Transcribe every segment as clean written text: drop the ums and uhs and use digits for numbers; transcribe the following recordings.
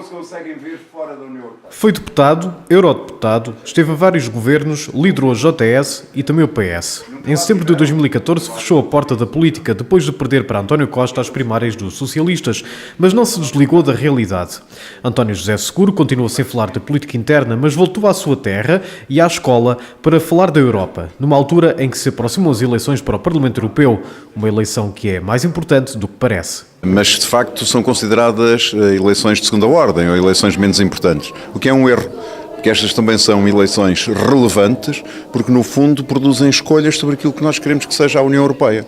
Conseguem ver fora da União Europeia. Foi deputado, eurodeputado, esteve em vários governos, liderou a JS e também o PS. Em setembro de 2014 fechou a porta da política depois de perder para António Costa as primárias dos socialistas, mas não se desligou da realidade. António José Seguro continuou sem falar de política interna, mas voltou à sua terra e à escola para falar da Europa, numa altura em que se aproximam as eleições para o Parlamento Europeu, uma eleição que é mais importante do que parece. Mas, de facto, são consideradas eleições de segunda ordem ou eleições menos importantes, o que é um erro, porque estas também são eleições relevantes, porque, no fundo, produzem escolhas sobre aquilo que nós queremos que seja a União Europeia.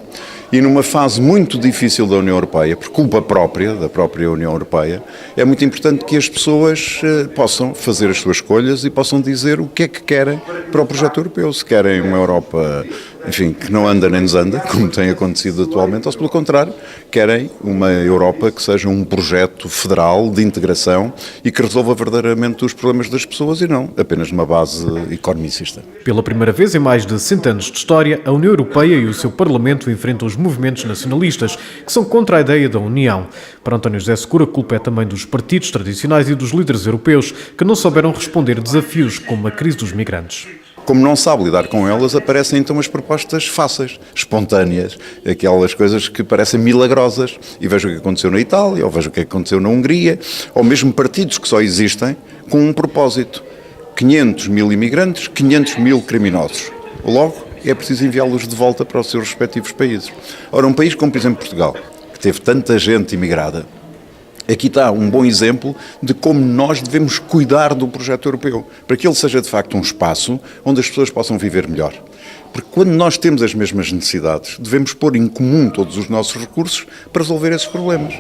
E numa fase muito difícil da União Europeia, por culpa própria, da própria União Europeia, é muito importante que as pessoas possam fazer as suas escolhas e possam dizer o que é que querem para o projeto europeu. Se querem uma Europa, enfim, que não anda nem desanda, como tem acontecido atualmente, ou se pelo contrário, querem uma Europa que seja um projeto federal de integração e que resolva verdadeiramente os problemas das pessoas e não apenas numa base economicista. Pela primeira vez em mais de 100 anos de história, a União Europeia e o seu Parlamento enfrentam os movimentos nacionalistas que são contra a ideia da União. Para António José Seguro, a culpa é também dos partidos tradicionais e dos líderes europeus que não souberam responder desafios como a crise dos migrantes. Como não sabe lidar com elas, aparecem então as propostas fáceis, espontâneas, aquelas coisas que parecem milagrosas. E veja o que aconteceu na Itália, ou veja o que aconteceu na Hungria, ou mesmo partidos que só existem com um propósito. 500 mil imigrantes, 500 mil criminosos. Logo, é preciso enviá-los de volta para os seus respectivos países. Ora, um país como, por exemplo, Portugal, que teve tanta gente imigrada, aqui está um bom exemplo de como nós devemos cuidar do projeto europeu, para que ele seja de facto um espaço onde as pessoas possam viver melhor. Porque quando nós temos as mesmas necessidades, devemos pôr em comum todos os nossos recursos para resolver esses problemas.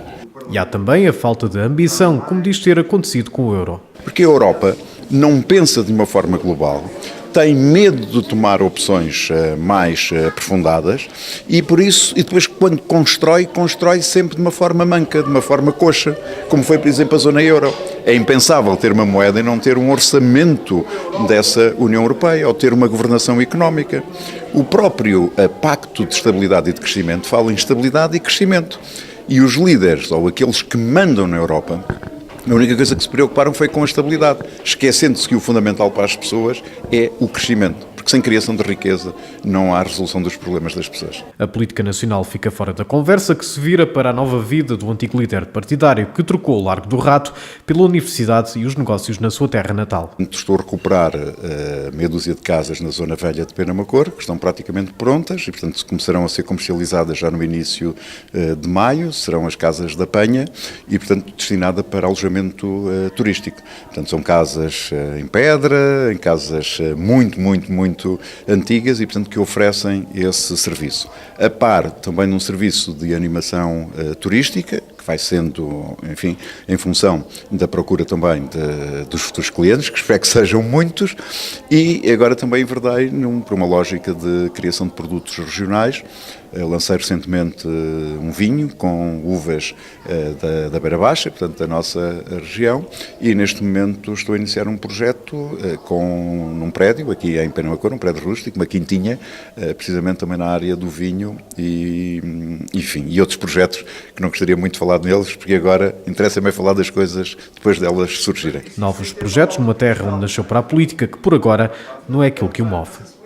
E há também a falta de ambição, como diz ter acontecido com o euro. Porque a Europa não pensa de uma forma global, tem medo de tomar opções mais aprofundadas e por isso, e depois quando constrói sempre de uma forma manca, de uma forma coxa, como foi, por exemplo, a zona euro. É impensável ter uma moeda e não ter um orçamento dessa União Europeia ou ter uma governação económica. O próprio Pacto de Estabilidade e de Crescimento fala em estabilidade e crescimento. E os líderes, ou aqueles que mandam na Europa, a única coisa que se preocuparam foi com a estabilidade, esquecendo-se que o fundamental para as pessoas é o crescimento, porque sem criação de riqueza não há resolução dos problemas das pessoas. A política nacional fica fora da conversa, que se vira para a nova vida do antigo líder partidário que trocou o Largo do Rato pela universidade e os negócios na sua terra natal. Estou a recuperar meia dúzia de casas na zona velha de Penamacor, que estão praticamente prontas e, portanto, começarão a ser comercializadas já no início de maio. Serão as casas da Penha e, portanto, destinada para alojamento turístico. Portanto, são casas em pedra, em casas muito antigas e, portanto, que oferecem esse serviço. A par também de um serviço de animação turística, que vai sendo, enfim, em função da procura também dos futuros clientes, que espero que sejam muitos, e agora também enverdei por uma lógica de criação de produtos regionais. Lancei recentemente um vinho com uvas da Beira Baixa, portanto da nossa região, e neste momento estou a iniciar um projeto num prédio, aqui em Penamacor, um prédio rústico, uma quintinha, precisamente também na área do vinho e, enfim, e outros projetos que não gostaria muito de falar neles, porque agora interessa-me falar das coisas depois delas surgirem. Novos projetos numa terra onde nasceu para a política, que por agora não é aquilo que o move.